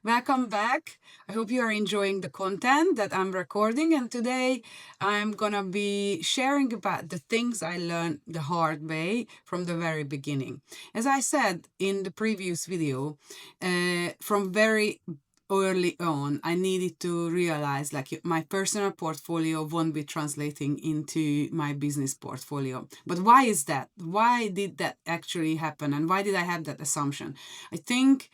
Welcome back. I hope you are enjoying the content that I'm recording. And today I'm going to be sharing about the things I learned the hard way from the very beginning. As I said in the previous video, from very early on, I needed to realize like my personal portfolio won't be translating into my business portfolio. But why is that? Why did that actually happen? And why did I have that assumption? I think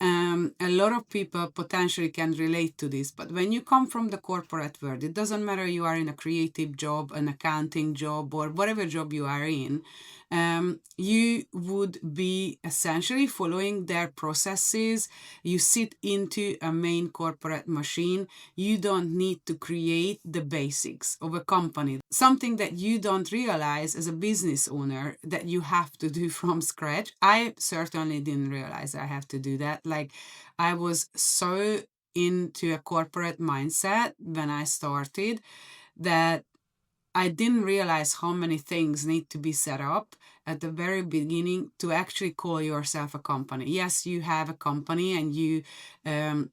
a lot of people potentially can relate to this, but when you come from the corporate world, it doesn't matter you are in a creative job, an accounting job, or whatever job you are in, you would be essentially following their processes. You sit into a main corporate machine. You don't need to create the basics of a company. Something that you don't realize as a business owner that you have to do from scratch. I certainly didn't realize I have to do that. Like, I was so into a corporate mindset when I started that I didn't realize how many things need to be set up at the very beginning to actually call yourself a company. Yes, you have a company and you um,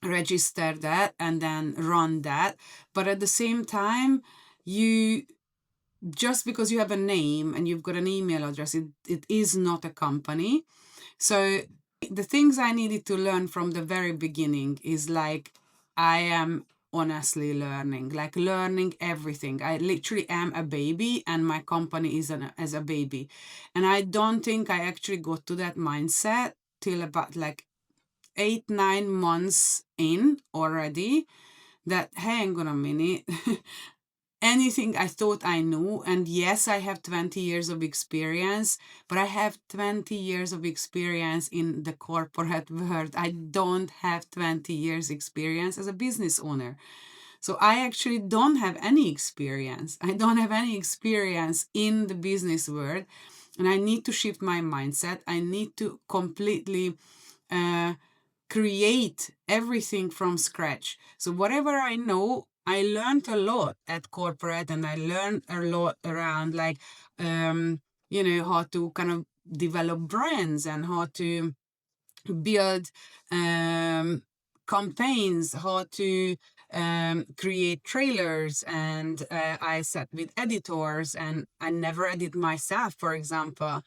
register that and then run that, but at the same time, you just because you have a name and you've got an email address, it is not a company. So the things I needed to learn from the very beginning is like I am honestly learning, like learning everything. I literally am a baby and my company is as a baby. And I don't think I actually got to that mindset till about like 8, 9 months in already that hang on a minute. Anything I thought I knew, and yes, I have 20 years of experience, but I have 20 years of experience in the corporate world. I don't have 20 years experience as a business owner. So I actually don't have any experience. I don't have any experience in the business world, and I need to shift my mindset. I need to completely uh, create everything from scratch. So whatever I know, I learned a lot at corporate, and I learned a lot around like how to kind of develop brands and how to build um, campaigns, how to create trailers. And I sat with editors, and I never edit myself, for example.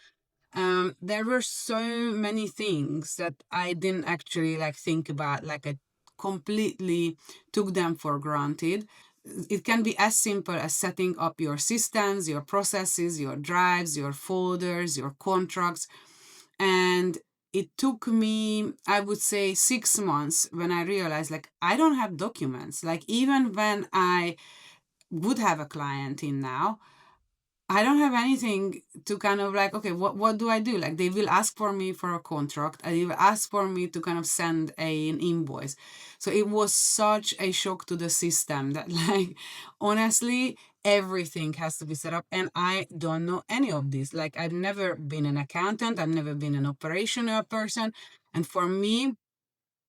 There were so many things that I didn't actually like think about, like I completely took them for granted. It can be as simple as setting up your systems, your processes, your drives, your folders, your contracts. And it took me, I would say, 6 months when I realized like I don't have documents. Like, even when I would have a client in now, I don't have anything to kind of like, okay, what do I do? Like, they will ask for me for a contract, and they will ask for me to kind of send an invoice. So it was such a shock to the system that, like, honestly, everything has to be set up. And I don't know any of this. Like, I've never been an accountant, I've never been an operational person. And for me,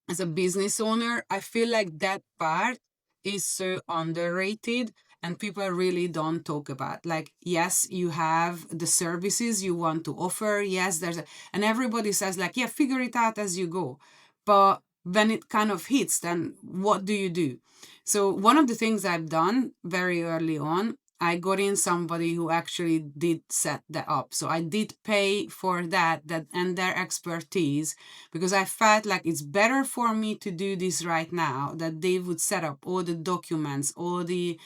as a business owner, I feel like that part is so underrated and people really don't talk about. Like, yes, you have the services you want to offer. Yes, and everybody says, like, yeah, figure it out as you go. But when it kind of hits, then what do you do? So, one of the things I've done very early on, I got in somebody who actually did set that up. So I did pay for that and their expertise, because I felt like it's better for me to do this right now, that they would set up all the documents, all the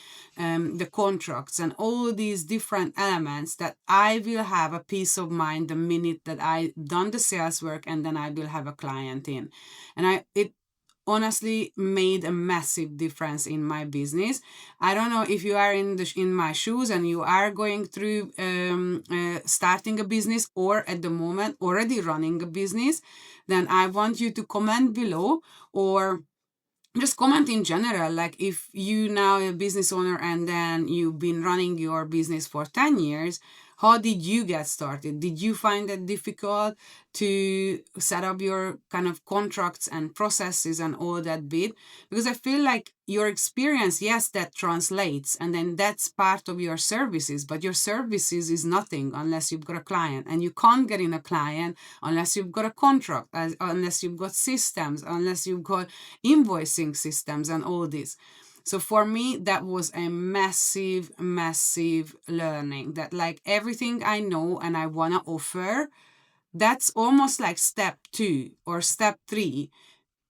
contracts, and all these different elements, that I will have a peace of mind the minute that I done the sales work and then I will have a client in. And it honestly made a massive difference in my business. I don't know if you are in my shoes and you are going through starting a business, or at the moment already running a business, then I want you to comment below, or just comment in general. Like, if you now a business owner and then you've been running your business for 10 years, How did you get started? Did you find it difficult to set up your kind of contracts and processes and all that bit? Because I feel like your experience, yes, that translates, and then that's part of your services, but your services is nothing unless you've got a client, and you can't get in a client unless you've got a contract, unless you've got systems, unless you've got invoicing systems and all this. So for me, that was a massive, massive learning, that like everything I know and I want to offer, that's almost like step 2 or step 3.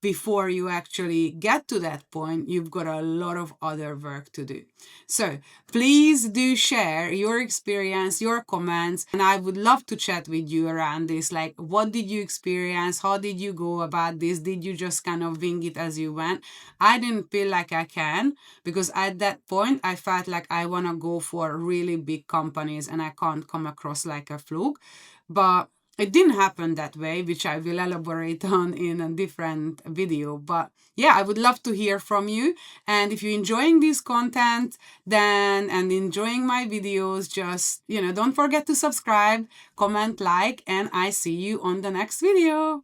Before you actually get to that point, you've got a lot of other work to do. So please do share your experience, your comments, and I would love to chat with you around this. Like, what did you experience? How did you go about this? Did you just kind of wing it as you went? I didn't feel like I can, because at that point I felt like I want to go for really big companies and I can't come across like a fluke. But it didn't happen that way, which I will elaborate on in a different video. But yeah, I would love to hear from you. And if you're enjoying this content, then, and enjoying my videos, just, don't forget to subscribe, comment, like, and I see you on the next video.